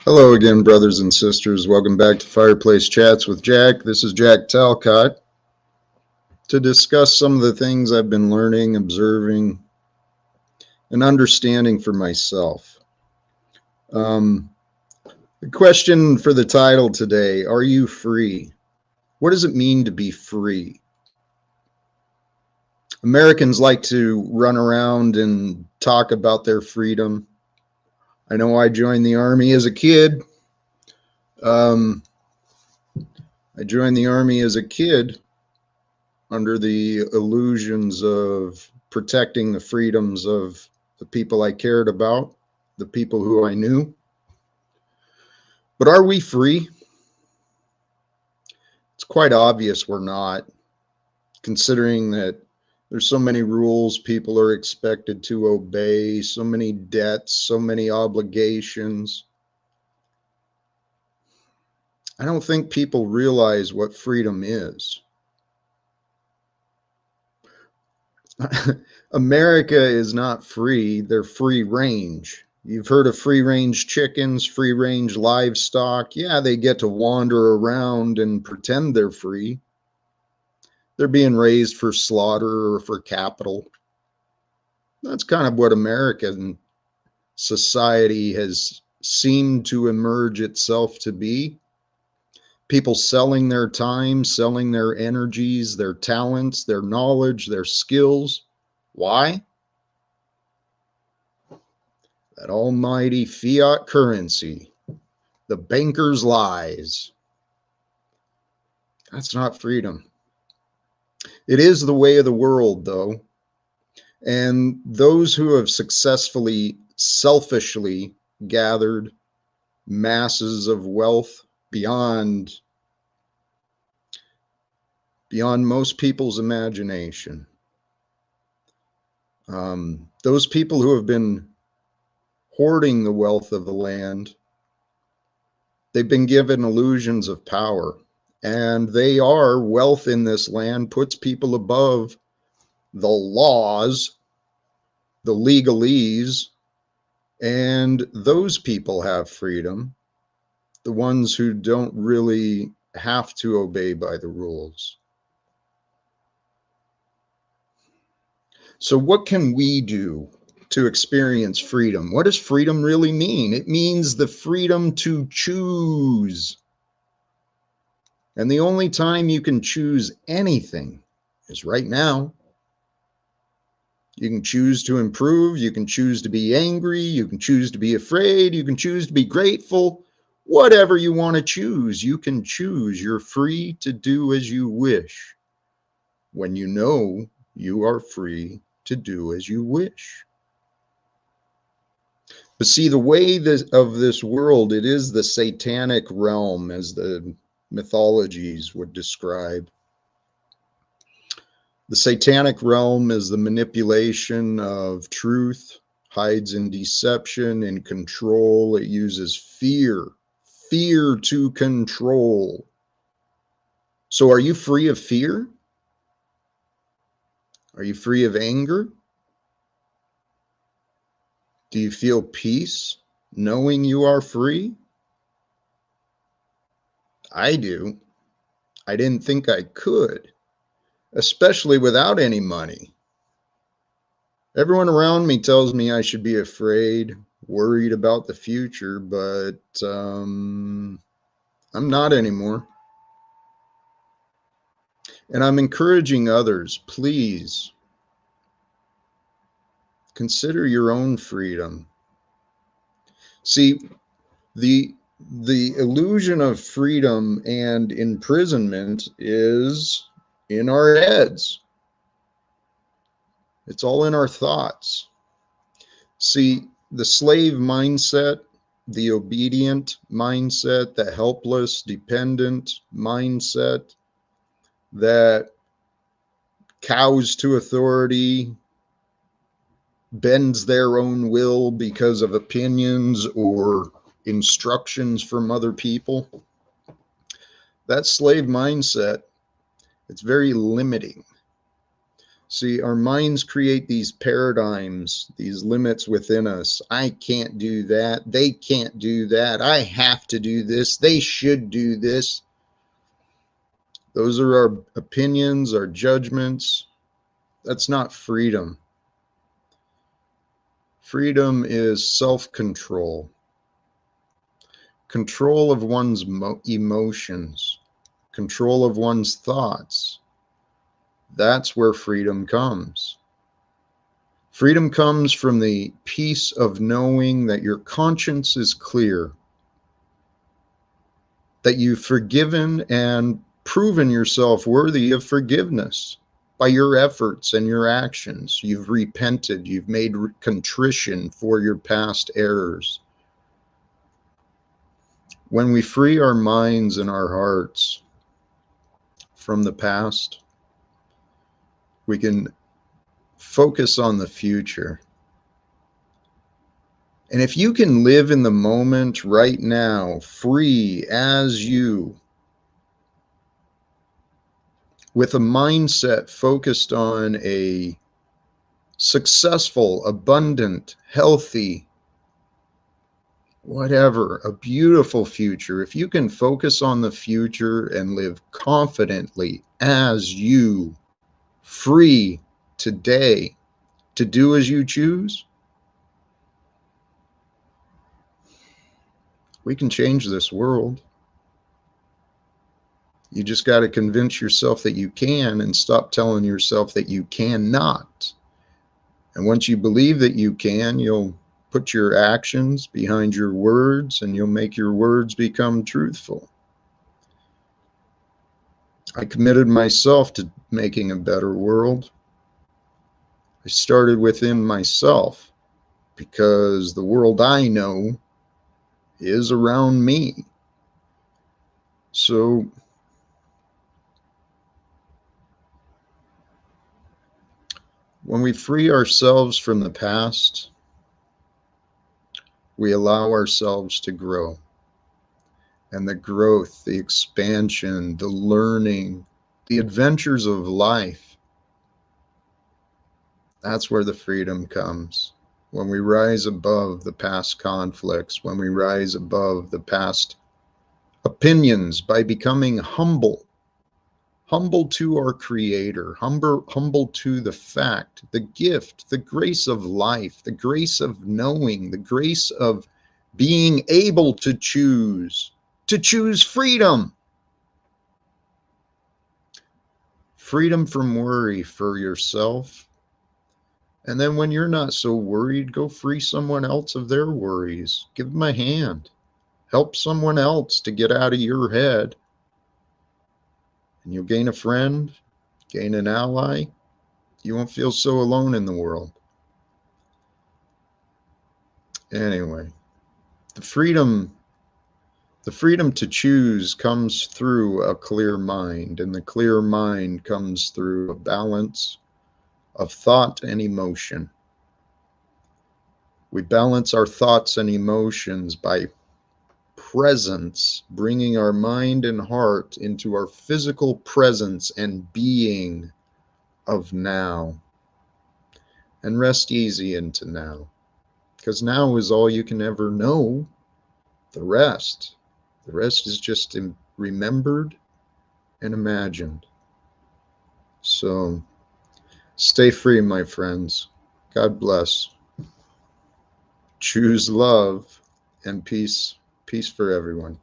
Hello again, brothers and sisters. Welcome back to Fireplace Chats with Jack. This is Jack Talcott to discuss some of the things I've been learning, observing, and understanding for myself. Um, the question for the title today, are you free? What does it mean to be free? Americans like to run around and talk about their freedom. I know I joined the Army as a kid. Um, I joined the Army as a kid under the illusions of protecting the freedoms of the people I cared about, the people who I knew. But are we free? It's quite obvious we're not, considering that there's so many rules people are expected to obey, so many debts, so many obligations. I don't think people realize what freedom is. America is not free, they're free range. You've heard of free range chickens, free range livestock. Yeah, they get to wander around and pretend they're free. They're being raised for slaughter or for capital. That's kind of what American society has seemed to emerge itself to be. People selling their time, selling their energies, their talents, their knowledge, their skills. Why? That almighty fiat currency, the banker's lies. That's not freedom. It is the way of the world, though. And those who have successfully, selfishly gathered masses of wealth beyond most people's imagination. Those people who have been hoarding the wealth of the land, they've been given illusions of power. And they are, wealth in this land puts people above the laws, the legalese, and those people have freedom, the ones who don't really have to obey by the rules. So what can we do to experience freedom? What does freedom really mean? It means the freedom to choose. And the only time you can choose anything is right now. You can choose to improve. You can choose to be angry. You can choose to be afraid. You can choose to be grateful. Whatever you want to choose, you can choose. You're free to do as you wish when you know you are free to do as you wish. But see, the way of this world, it is the satanic realm, as the mythologies would describe. The satanic realm is the manipulation of truth, hides in deception and control. It uses fear to control. So are you free of fear? Are you free of anger? Do you feel peace knowing you are free? I do. I didn't think I could, especially without any money. Everyone around me tells me I should be afraid, worried about the future, but I'm not anymore. And I'm encouraging others, please consider your own freedom. See, the illusion of freedom and imprisonment is in our heads. It's all in our thoughts. See, the slave mindset, the obedient mindset, the helpless, dependent mindset that cows to authority, bends their own will because of opinions or instructions from other people. That slave mindset, it's very limiting. See, our minds create these paradigms, these limits within us. I can't do that. They can't do that. I have to do this. They should do this. Those are our opinions, our judgments. That's not freedom. Freedom is self-control, control of one's emotions, control of one's thoughts. That's where freedom comes. Freedom comes from the peace of knowing that your conscience is clear, that you've forgiven and proven yourself worthy of forgiveness by your efforts and your actions. You've repented, you've made contrition for your past errors. When we free our minds and our hearts from the past, we can focus on the future. And if you can live in the moment right now, free as you, with a mindset focused on a successful, abundant, healthy, whatever, a beautiful future, if you can focus on the future and live confidently as you, free today to do as you choose, we can change this world. You just got to convince yourself that you can and stop telling yourself that you cannot. And once you believe that you can, you'll put your actions behind your words and you'll make your words become truthful. I committed myself to making a better world. I started within myself because the world I know is around me. So when we free ourselves from the past, we allow ourselves to grow. And the growth, the expansion, the learning, the adventures of life, that's where the freedom comes. When we rise above the past conflicts, when we rise above the past opinions by becoming humble to our Creator, humble to the fact, the gift, the grace of life, the grace of knowing, the grace of being able to choose freedom. Freedom from worry for yourself. And then when you're not so worried, go free someone else of their worries. Give them a hand. Help someone else to get out of your head. And you'll gain a friend, gain an ally. You won't feel so alone in the world. Anyway, the freedom to choose comes through a clear mind, and the clear mind comes through a balance of thought and emotion. We balance our thoughts and emotions by presence, bringing our mind and heart into our physical presence and being of now. And rest easy into now, because now is all you can ever know. The rest is just remembered and imagined. So stay free, my friends. God bless. Choose love and peace for everyone.